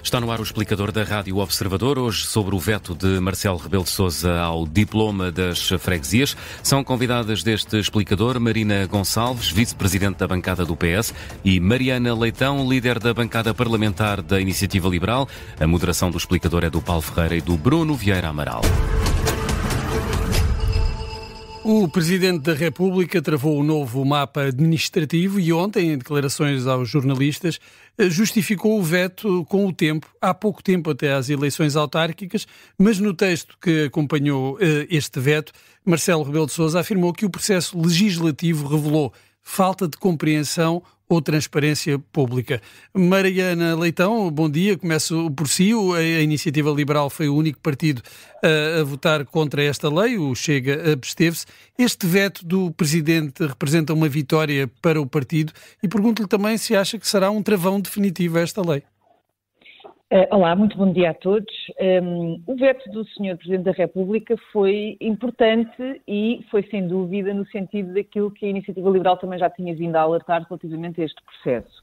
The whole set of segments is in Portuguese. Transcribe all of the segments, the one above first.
Está no ar o explicador da Rádio Observador, hoje sobre o veto de Marcelo Rebelo de Sousa ao diploma das freguesias. São convidadas deste explicador Marina Gonçalves, vice-presidente da bancada do PS, e Mariana Leitão, líder da bancada parlamentar da Iniciativa Liberal. A moderação do explicador é do Paulo Ferreira e do Bruno Vieira Amaral. O Presidente da República travou o novo mapa administrativo e ontem, em declarações aos jornalistas, justificou o veto com o tempo, há pouco tempo até às eleições autárquicas, mas no texto que acompanhou este veto, Marcelo Rebelo de Sousa afirmou que o processo legislativo revelou falta de compreensão ou transparência pública. Mariana Leitão, bom dia. Começo por si. A Iniciativa Liberal foi o único partido a votar contra esta lei, o Chega absteve-se. Este veto do Presidente representa uma vitória para o partido e pergunto-lhe também se acha que será um travão definitivo a esta lei. Olá, muito bom dia a todos. O veto do Sr. Presidente da República foi importante e foi sem dúvida no sentido daquilo que a Iniciativa Liberal também já tinha vindo a alertar relativamente a este processo.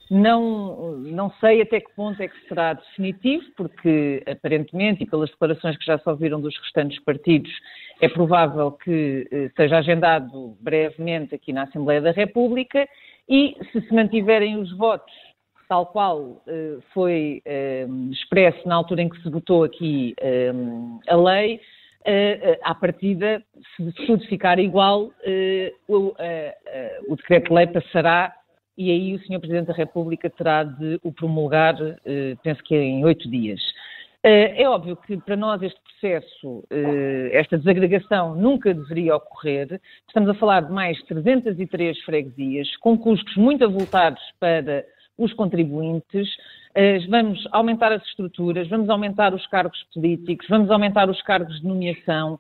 Não sei até que ponto é que será definitivo, porque aparentemente, e pelas declarações que já se ouviram dos restantes partidos, é provável que seja agendado brevemente aqui na Assembleia da República e se mantiverem os votos tal qual foi expresso na altura em que se votou aqui a lei, à partida, se tudo ficar igual, o decreto-lei passará e aí o Sr. Presidente da República terá de o promulgar, penso que em 8 dias. É óbvio que para nós este processo, esta desagregação nunca deveria ocorrer. Estamos a falar de mais 303 freguesias, com custos muito avultados para os contribuintes, vamos aumentar as estruturas, vamos aumentar os cargos políticos, vamos aumentar os cargos de nomeação,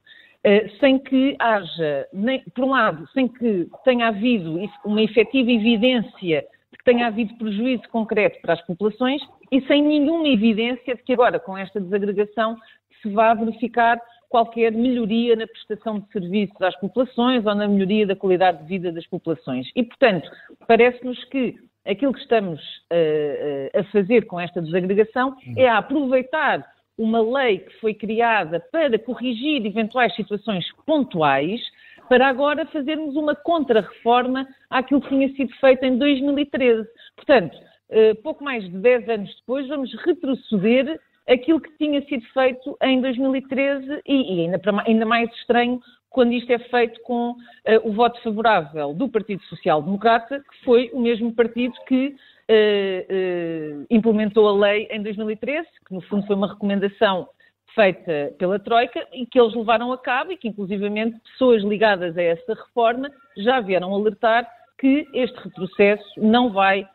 sem que haja, por um lado, sem que tenha havido uma efetiva evidência de que tenha havido prejuízo concreto para as populações e sem nenhuma evidência de que agora, com esta desagregação, se vá verificar qualquer melhoria na prestação de serviços às populações ou na melhoria da qualidade de vida das populações. E, portanto, parece-nos que aquilo que estamos a fazer com esta desagregação é aproveitar uma lei que foi criada para corrigir eventuais situações pontuais, para agora fazermos uma contra-reforma àquilo que tinha sido feito em 2013. Portanto, pouco mais de 10 anos depois, vamos retroceder aquilo que tinha sido feito em 2013 e ainda mais estranho quando isto é feito com o voto favorável do Partido Social Democrata, que foi o mesmo partido que implementou a lei em 2013, que no fundo foi uma recomendação feita pela Troika e que eles levaram a cabo e que inclusivamente pessoas ligadas a essa reforma já vieram alertar que este retrocesso não vai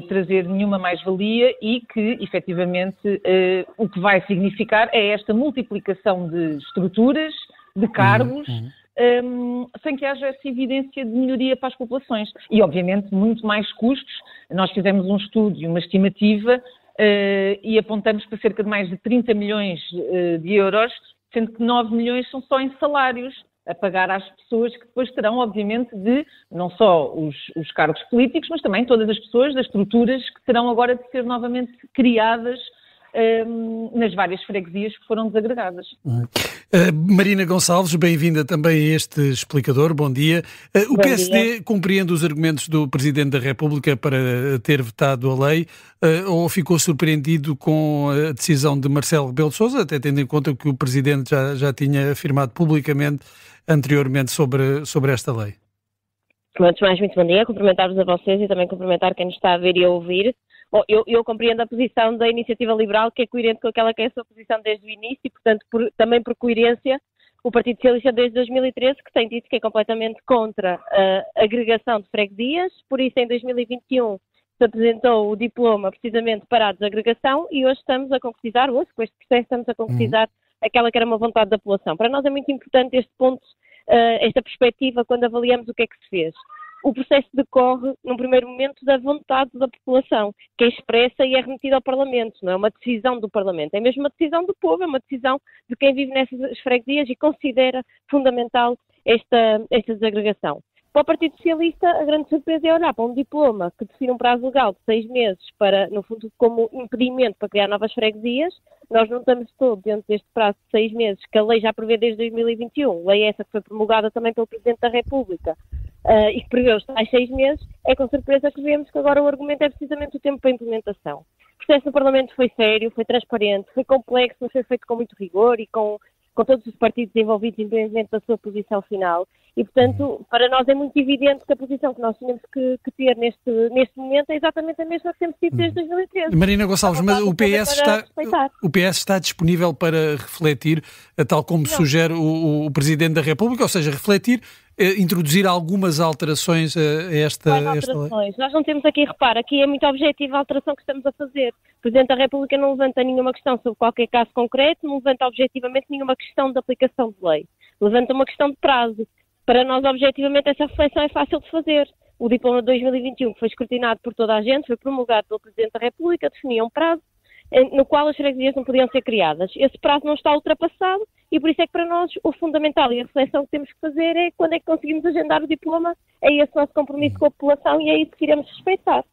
trazer nenhuma mais-valia e que, efetivamente, o que vai significar é esta multiplicação de estruturas, de cargos, sem que haja essa evidência de melhoria para as populações. E, obviamente, muito mais custos. Nós fizemos um estudo e uma estimativa e apontamos para cerca de mais de 30 milhões de euros, sendo que 9 milhões são só em salários a pagar às pessoas que depois terão, obviamente, de não só os cargos políticos, mas também todas as pessoas das estruturas que terão agora de ser novamente criadas nas várias freguesias que foram desagregadas. Marina Gonçalves, bem-vinda também a este explicador, bom dia. O PSD compreende os argumentos do Presidente da República para ter vetado a lei ou ficou surpreendido com a decisão de Marcelo Rebelo de Sousa, até tendo em conta que o Presidente já tinha afirmado publicamente anteriormente sobre esta lei? Antes de mais, muito bom dia, cumprimentar-vos a vocês e também cumprimentar quem nos está a ver e a ouvir. Eu compreendo a posição da Iniciativa Liberal, que é coerente com aquela que é a sua posição desde o início e, portanto, também por coerência, o Partido Socialista desde 2013, que tem dito que é completamente contra a agregação de freguesias, por isso em 2021 se apresentou o diploma precisamente para a desagregação e hoje estamos a concretizar, com este processo estamos a concretizar aquela que era uma vontade da população. Para nós é muito importante este ponto, esta perspectiva, quando avaliamos o que é que se fez. O processo decorre, num primeiro momento, da vontade da população, que é expressa e é remetida ao Parlamento, não é uma decisão do Parlamento, é mesmo uma decisão do povo, é uma decisão de quem vive nessas freguesias e considera fundamental esta desagregação. Para o Partido Socialista, a grande surpresa é olhar para um diploma que define um prazo legal de 6 meses para, no fundo, como impedimento para criar novas freguesias. Nós não estamos todos dentro deste prazo de 6 meses, que a lei já prevê desde 2021, lei essa que foi promulgada também pelo Presidente da República, e que prevê os tais 6 meses. É com surpresa que vemos que agora o argumento é precisamente o tempo para a implementação. O processo no Parlamento foi sério, foi transparente, foi complexo, mas foi feito com muito rigor e com todos os partidos envolvidos, independentemente da sua posição final. E, portanto, para nós é muito evidente que a posição que nós tínhamos que ter neste momento é exatamente a mesma que temos tido desde 2013. Marina Gonçalves, mas o PS está disponível para refletir, tal como sugere o Presidente da República, ou seja, refletir, introduzir algumas alterações a esta lei? Nós não temos aqui, repara, aqui é muito objetiva a alteração que estamos a fazer. O Presidente da República não levanta nenhuma questão sobre qualquer caso concreto, não levanta objetivamente nenhuma questão de aplicação de lei. Levanta uma questão de prazo. Para nós, objetivamente, essa reflexão é fácil de fazer. O diploma de 2021, que foi escrutinado por toda a gente, foi promulgado pelo Presidente da República, definia um prazo no qual as freguesias não podiam ser criadas. Esse prazo não está ultrapassado e por isso é que para nós o fundamental e a reflexão que temos que fazer é quando é que conseguimos agendar o diploma, é esse nosso compromisso com a população e é isso que iremos respeitar.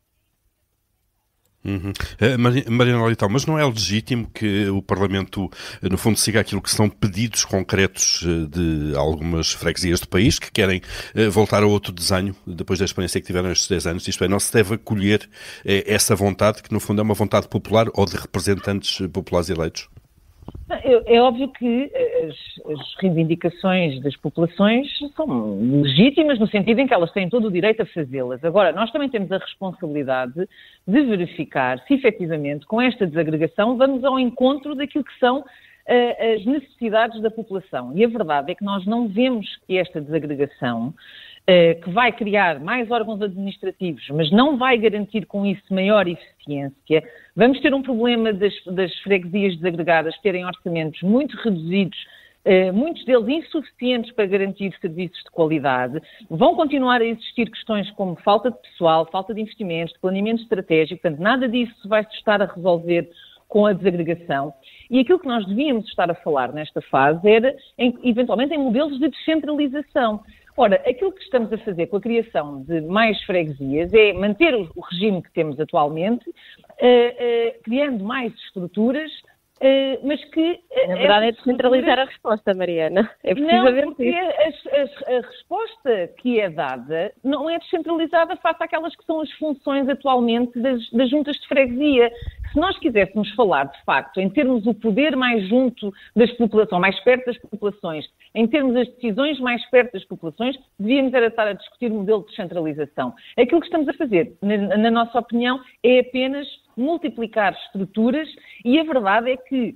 Marina Leitão, mas não é legítimo que o Parlamento, no fundo, siga aquilo que são pedidos concretos de algumas freguesias do país que querem voltar a outro desenho depois da experiência que tiveram estes 10 anos? Isto é, não se deve acolher essa vontade, que no fundo é uma vontade popular ou de representantes populares eleitos? É óbvio que as reivindicações das populações são legítimas no sentido em que elas têm todo o direito a fazê-las. Agora, nós também temos a responsabilidade de verificar se efetivamente com esta desagregação vamos ao encontro daquilo que são as necessidades da população. E a verdade é que nós não vemos que esta desagregação, que vai criar mais órgãos administrativos, mas não vai garantir com isso maior eficiência. Vamos ter um problema das freguesias desagregadas terem orçamentos muito reduzidos, muitos deles insuficientes para garantir serviços de qualidade. Vão continuar a existir questões como falta de pessoal, falta de investimentos, de planeamento estratégico, portanto, nada disso vai se estar a resolver com a desagregação. E aquilo que nós devíamos estar a falar nesta fase era, eventualmente, em modelos de descentralização. Ora, aquilo que estamos a fazer com a criação de mais freguesias é manter o regime que temos atualmente, criando mais estruturas, mas que... Na verdade é descentralizar a resposta, Mariana. É precisamente isso. A resposta que é dada não é descentralizada face àquelas que são as funções atualmente das juntas de freguesia. Se nós quiséssemos falar, de facto, em termos o poder mais junto das populações, mais perto das populações, em termos das decisões mais perto das populações, devíamos era estar a discutir o modelo de descentralização. Aquilo que estamos a fazer, na nossa opinião, é apenas multiplicar estruturas e a verdade é que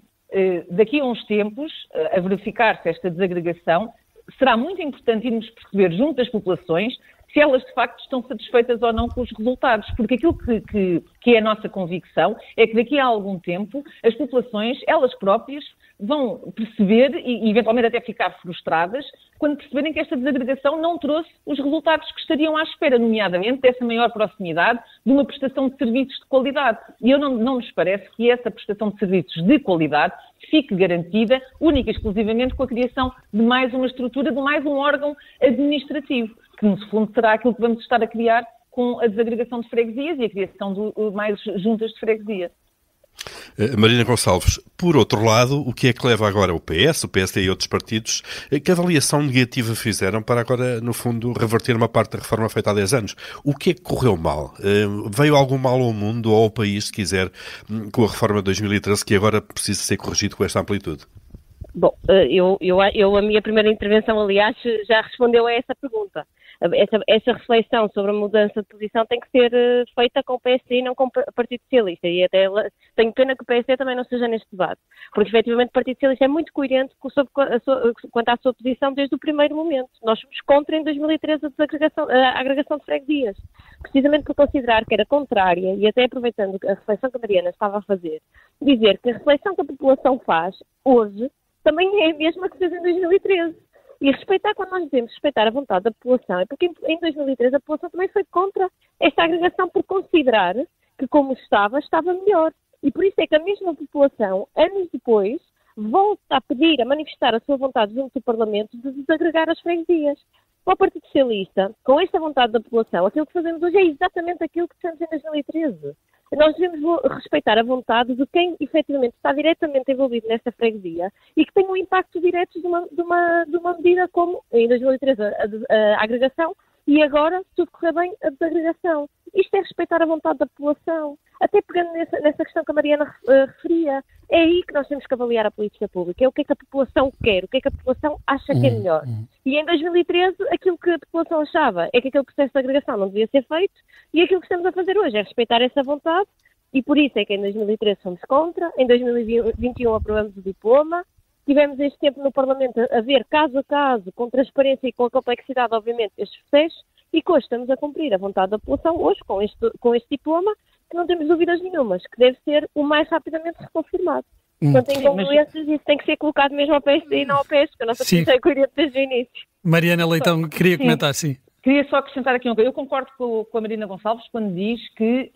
daqui a uns tempos, a verificar-se esta desagregação, será muito importante irmos perceber junto das populações se elas de facto estão satisfeitas ou não com os resultados, porque aquilo que é a nossa convicção é que daqui a algum tempo as populações, elas próprias, vão perceber e eventualmente até ficar frustradas quando perceberem que esta desagregação não trouxe os resultados que estariam à espera, nomeadamente dessa maior proximidade de uma prestação de serviços de qualidade. E não nos parece que essa prestação de serviços de qualidade fique garantida única e exclusivamente com a criação de mais uma estrutura, de mais um órgão administrativo, que no fundo será aquilo que vamos estar a criar com a desagregação de freguesias e a criação de mais juntas de freguesia. Marina Gonçalves, por outro lado, o que é que leva agora o PS, o PSD e outros partidos, que avaliação negativa fizeram para agora, no fundo, reverter uma parte da reforma feita há 10 anos? O que é que correu mal? Veio algum mal ao mundo ou ao país, se quiser, com a reforma de 2013, que agora precisa ser corrigido com esta amplitude? Bom, a minha primeira intervenção, aliás, já respondeu a essa pergunta. Essa reflexão sobre a mudança de posição tem que ser feita com o PSD e não com o Partido Socialista. E até tenho pena que o PSD também não esteja neste debate, porque efetivamente o Partido Socialista é muito coerente quanto à sua posição desde o primeiro momento. Nós somos contra, em 2013, a agregação de freguesias, precisamente por considerar que era contrária, e até aproveitando a reflexão que a Mariana estava a fazer, dizer que a reflexão que a população faz hoje também é a mesma que fez em 2013. E respeitar, quando nós dizemos respeitar a vontade da população, é porque em 2013 a população também foi contra esta agregação por considerar que como estava melhor. E por isso é que a mesma população, anos depois, volta a pedir, a manifestar a sua vontade junto do Parlamento de desagregar as freguesias. Para o Partido Socialista, com esta vontade da população, aquilo que fazemos hoje é exatamente aquilo que fizemos em 2013. Nós devemos respeitar a vontade de quem efetivamente está diretamente envolvido nesta freguesia e que tem um impacto direto de uma medida como, em 2013, a agregação e agora, se tudo correr bem, a desagregação. Isto é respeitar a vontade da população. Até pegando nessa questão que a Mariana referia, é aí que nós temos que avaliar a política pública. É o que é que a população quer, o que é que a população acha que é melhor. E em 2013, aquilo que a população achava é que aquele processo de agregação não devia ser feito e aquilo que estamos a fazer hoje é respeitar essa vontade e por isso é que em 2013 fomos contra, em 2021 aprovamos o diploma, tivemos este tempo no Parlamento a ver caso a caso, com transparência e com a complexidade, obviamente, destes processos e que hoje estamos a cumprir a vontade da população, hoje com este diploma, que não temos dúvidas nenhumas, que deve ser o mais rapidamente reconfirmado. Portanto, em incongruências, isso tem que ser colocado mesmo ao PSD e não ao PS, porque a nossa posição é coerente desde o início. Mariana Leitão, queria comentar, sim. Queria só acrescentar aqui uma coisa. Eu concordo com a Marina Gonçalves quando diz que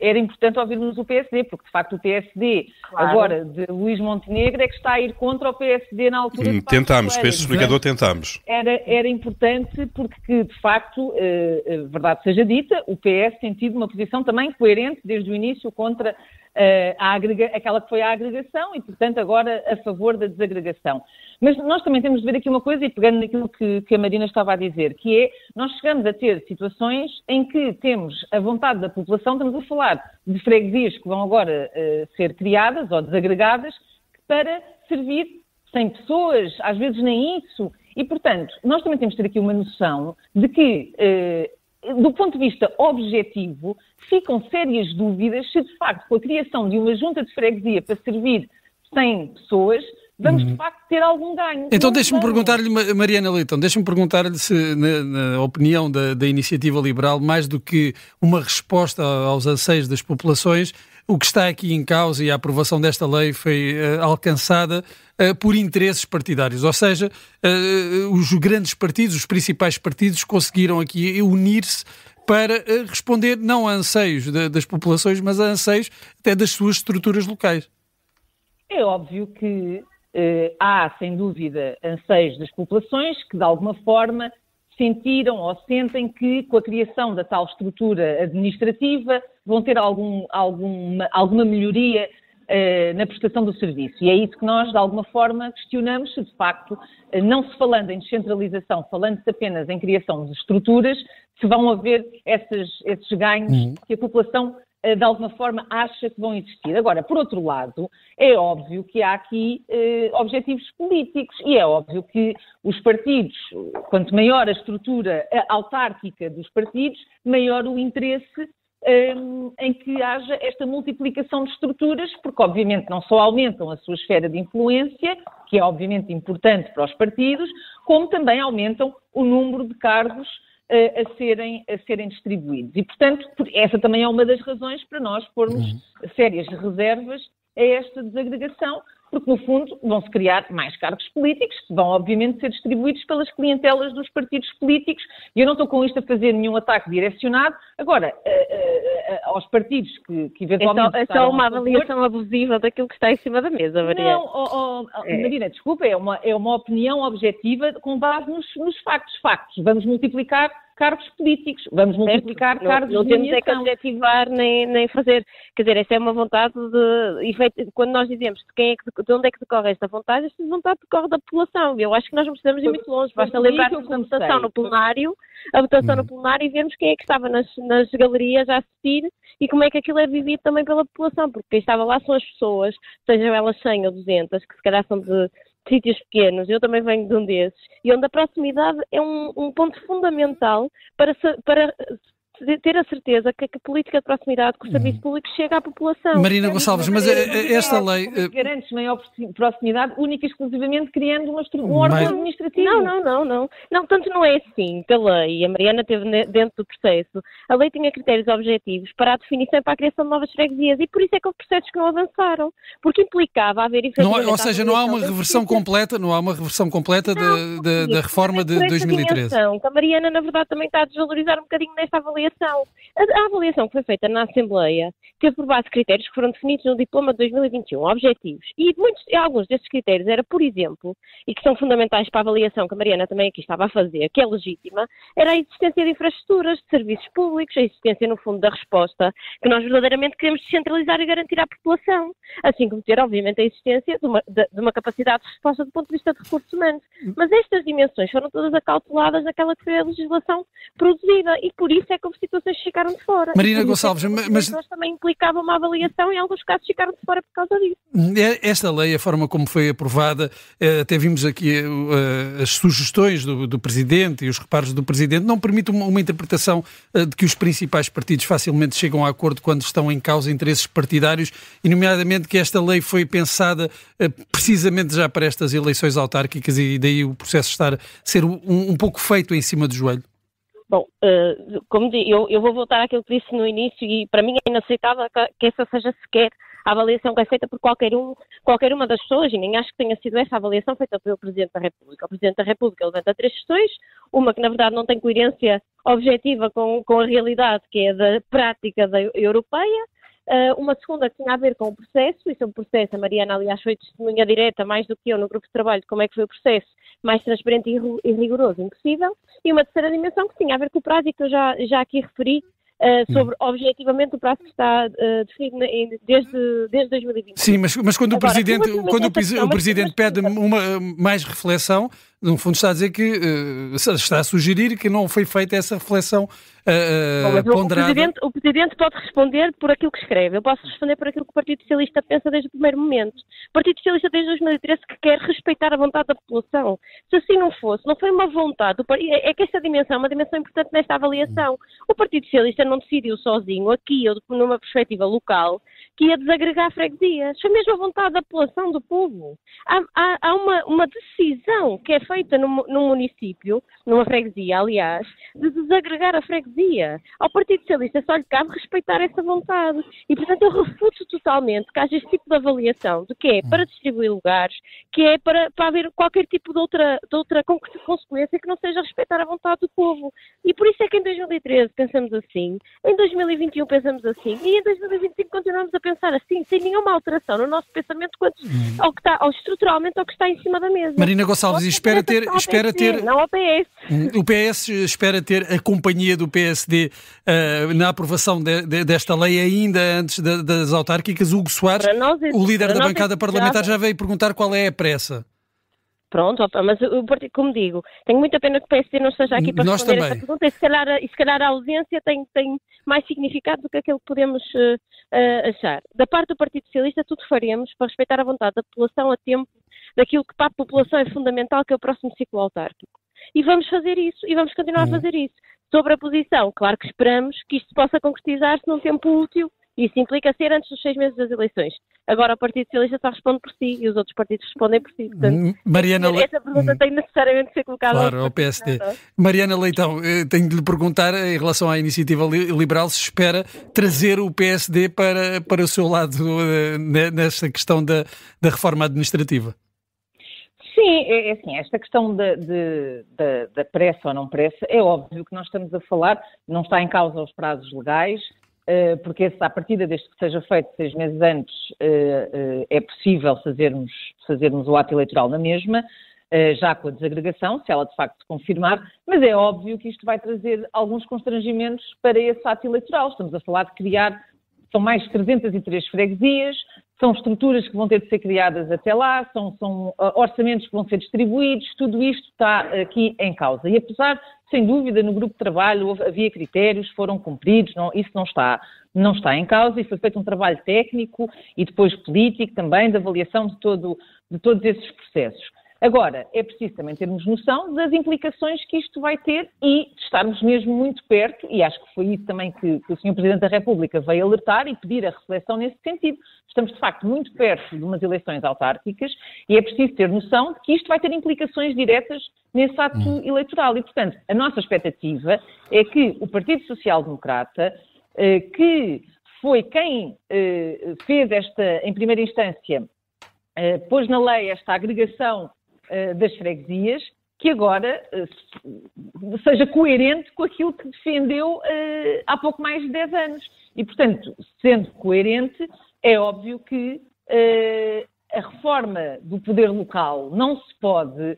era importante ouvirmos o PSD, porque de facto o PSD, agora de Luís Montenegro, é que está a ir contra o PSD na altura. Tentámos, para esse explicador tentámos. Era importante porque, de facto, verdade seja dita, o PS tem tido uma posição também coerente desde o início contra aquela que foi a agregação e, portanto, agora a favor da desagregação. Mas nós também temos de ver aqui uma coisa, e pegando naquilo que a Marina estava a dizer, que é, nós chegamos a ter situações em que temos a vontade da população, estamos a falar de freguesias que vão agora ser criadas ou desagregadas para servir 100 pessoas, às vezes nem isso, e, portanto, nós também temos de ter aqui uma noção de que do ponto de vista objetivo, ficam sérias dúvidas se, de facto, com a criação de uma junta de freguesia para servir 100 pessoas, vamos, de facto, ter algum ganho. Então, deixe-me perguntar-lhe, Mariana Leitão, deixe-me perguntar-lhe se, na opinião da Iniciativa Liberal, mais do que uma resposta aos anseios das populações, o que está aqui em causa e a aprovação desta lei foi alcançada por interesses partidários, ou seja, os grandes partidos, os principais partidos conseguiram aqui unir-se para responder não a anseios das populações, mas a anseios até das suas estruturas locais. É óbvio que há, sem dúvida, anseios das populações que, de alguma forma, sentiram ou sentem que, com a criação da tal estrutura administrativa, vão ter alguma melhoria na prestação do serviço. E é isso que nós, de alguma forma, questionamos se, de facto, não se falando em descentralização, falando-se apenas em criação de estruturas, se vão haver esses ganhos que a população, de alguma forma, acha que vão existir. Agora, por outro lado, é óbvio que há aqui objetivos políticos e é óbvio que os partidos, quanto maior a estrutura autárquica dos partidos, maior o interesse em que haja esta multiplicação de estruturas, porque obviamente não só aumentam a sua esfera de influência, que é obviamente importante para os partidos, como também aumentam o número de cargos a serem distribuídos. E, portanto, essa também é uma das razões para nós pormos sérias reservas a esta desagregação, porque, no fundo, vão-se criar mais cargos políticos, que vão, obviamente, ser distribuídos pelas clientelas dos partidos políticos, e eu não estou com isto a fazer nenhum ataque direcionado. Agora, aos partidos que eventualmente... É só uma avaliação abusiva daquilo que está em cima da mesa, Maria. Não, Marina, desculpa, é uma opinião objetiva com base nos factos. Vamos multiplicar cargos políticos, vamos multiplicar cargos não de temos que objetivar nem fazer, quer dizer, essa é uma vontade quando nós dizemos de onde é que decorre esta vontade decorre da população. Eu acho que nós não precisamos ir muito longe, basta lembrar-nos da votação no plenário, e vermos quem é que estava nas galerias a assistir e como é que aquilo é vivido também pela população, porque quem estava lá são as pessoas, sejam elas 100 ou 200, que se calhar são de sítios pequenos, eu também venho de um desses, e onde a proximidade é um ponto fundamental para ter a certeza que a política de proximidade com o serviço público chega à população. Marina Gonçalves, mas esta lei... Garantes maior proximidade, única e exclusivamente criando um órgão administrativo. Não, tanto não é assim pela lei. A Mariana esteve dentro do processo. A lei tinha critérios objetivos para a definição e para a criação de novas freguesias e por isso é que houve processos que não avançaram. Porque implicava haver... Ou seja, não há uma reversão completa, da reforma de 2013. A Mariana, na verdade, também está a desvalorizar um bocadinho nesta avaliação. avaliação. A avaliação que foi feita na Assembleia teve por base critérios que foram definidos no diploma de 2021, objetivos. E alguns desses critérios era, por exemplo, e que são fundamentais para a avaliação que a Mariana também aqui estava a fazer, que é legítima, era a existência de infraestruturas, de serviços públicos, a existência, no fundo, da resposta que nós verdadeiramente queremos descentralizar e garantir à população. Assim como ter, obviamente, a existência de uma capacidade de resposta do ponto de vista de recursos humanos. Mas estas dimensões foram todas acauteladas naquela que foi a legislação produzida e por isso é que houve situações que ficaram de fora. Marina Gonçalves, mas também implicava uma avaliação e em alguns casos ficaram de fora por causa disso. Esta lei, a forma como foi aprovada, até vimos aqui as sugestões do Presidente e os reparos do Presidente, não permite uma interpretação de que os principais partidos facilmente chegam a acordo quando estão em causa interesses partidários, e nomeadamente que esta lei foi pensada precisamente já para estas eleições autárquicas e daí o processo estar a ser um pouco feito em cima do joelho. Bom, como digo, eu vou voltar àquilo que disse no início e para mim é inaceitável que essa seja sequer a avaliação que é feita por qualquer uma das pessoas, e nem acho que tenha sido essa a avaliação feita pelo Presidente da República. O Presidente da República levanta 3 questões, uma que na verdade não tem coerência objetiva com a realidade, que é da prática da europeia, uma segunda que tinha a ver com o processo, e sobre o processo a Mariana, aliás, foi testemunha direta, mais do que eu, no grupo de trabalho, de como é que foi o processo, mais transparente e rigoroso impossível, e uma terceira dimensão que tinha a ver com o prazo e que eu já aqui referi, sobre objetivamente o prazo que está definido desde 2020. Sim, mas quando agora, o Presidente pede mais reflexão, no fundo está a dizer que está a sugerir que não foi feita essa reflexão ponderada. O Presidente pode responder por aquilo que escreve. Eu posso responder por aquilo que o Partido Socialista pensa desde o primeiro momento. O Partido Socialista desde 2013 que quer respeitar a vontade da população. Se assim não fosse, não foi uma vontade. É que esta dimensão é uma dimensão importante nesta avaliação. O Partido Socialista não decidiu sozinho, aqui ou numa perspectiva local, que ia desagregar freguesias. Foi mesmo a vontade da população, do povo. Há uma decisão que é feita num município, numa freguesia, aliás, de desagregar a freguesia. Ao Partido Socialista só lhe cabe respeitar essa vontade. E, portanto, eu refuto totalmente que haja este tipo de avaliação, de que é para distribuir lugares, que é para haver qualquer tipo de outra consequência que não seja respeitar a vontade do povo. E por isso é que em 2013 pensamos assim, em 2021 pensamos assim, e em 2025 continuamos a pensar assim, sem nenhuma alteração no nosso pensamento quanto ao que está, estruturalmente ao que está em cima da mesa. Marina Gonçalves, espera ter... Não ao PS. O PS espera ter a companhia do PSD na aprovação desta lei ainda antes das autárquicas. Hugo Soares, o líder da bancada parlamentar, já veio perguntar qual é a pressa. Pronto, mas o partido, como digo, tenho muita pena que o PSD não esteja aqui para responder esta pergunta e se calhar a ausência tem mais significado do que aquilo que podemos achar. Da parte do Partido Socialista, tudo faremos para respeitar a vontade da população a tempo daquilo que para a população é fundamental, que é o próximo ciclo autárquico. E vamos fazer isso, e vamos continuar a fazer isso. Sobre a posição, claro que esperamos que isto possa concretizar-se num tempo útil. Isso implica ser antes dos 6 meses das eleições. Agora o Partido Socialista só responde por si e os outros partidos respondem por si. Portanto, essa pergunta tem necessariamente de ser colocada ao PSD. Mariana Leitão, tenho de lhe perguntar em relação à Iniciativa Liberal se espera trazer o PSD para o seu lado nesta questão da reforma administrativa. Sim, é assim, esta questão da pressa ou não pressa, é óbvio que nós estamos a falar, não está em causa os prazos legais, porque à partida, desde que seja feito 6 meses antes, é possível fazermos o ato eleitoral na mesma, já com a desagregação, se ela de facto se confirmar, mas é óbvio que isto vai trazer alguns constrangimentos para esse ato eleitoral. Estamos a falar de criar, são mais de 303 freguesias, são estruturas que vão ter de ser criadas até lá, são orçamentos que vão ser distribuídos, tudo isto está aqui em causa. E apesar, sem dúvida, no grupo de trabalho havia critérios, foram cumpridos, isso não está em causa, e foi feito um trabalho técnico e depois político também, de avaliação de todos esses processos. Agora, é preciso também termos noção das implicações que isto vai ter e estarmos mesmo muito perto, e acho que foi isso também que o Sr. Presidente da República veio alertar e pedir a reflexão nesse sentido. Estamos, de facto, muito perto de umas eleições autárquicas e é preciso ter noção de que isto vai ter implicações diretas nesse ato eleitoral. E, portanto, a nossa expectativa é que o Partido Social Democrata, que foi quem fez em primeira instância, pôs na lei esta agregação das freguesias, que agora seja coerente com aquilo que defendeu há pouco mais de 10 anos. E, portanto, sendo coerente, é óbvio que a reforma do poder local não se pode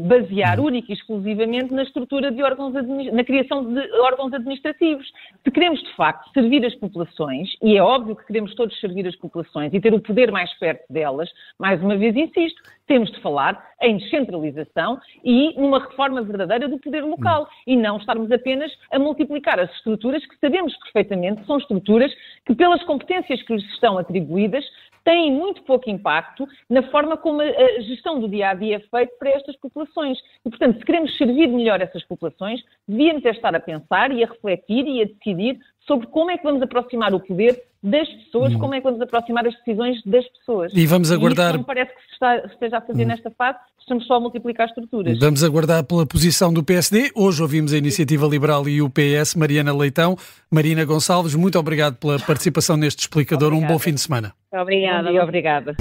basear única e exclusivamente na estrutura de órgãos na criação de órgãos administrativos. Se queremos, de facto, servir as populações, e é óbvio que queremos todos servir as populações e ter o poder mais perto delas, mais uma vez insisto, temos de falar em descentralização e numa reforma verdadeira do poder local e não estarmos apenas a multiplicar as estruturas que sabemos perfeitamente que são estruturas que, pelas competências que lhes estão atribuídas, têm muito pouco impacto na forma como a gestão do dia-a-dia é feita para estas populações. E, portanto, se queremos servir melhor essas populações, devíamos estar a pensar e a refletir e a decidir sobre como é que vamos aproximar o poder das pessoas, como é que vamos aproximar as decisões das pessoas. E vamos aguardar... E isso não parece que se esteja a fazer nesta fase, estamos só a multiplicar estruturas. Vamos aguardar pela posição do PSD. Hoje ouvimos a Iniciativa Liberal e o PS. Mariana Leitão, Marina Gonçalves, muito obrigado pela participação neste explicador. Obrigada. Um bom fim de semana. Obrigada. Obrigada.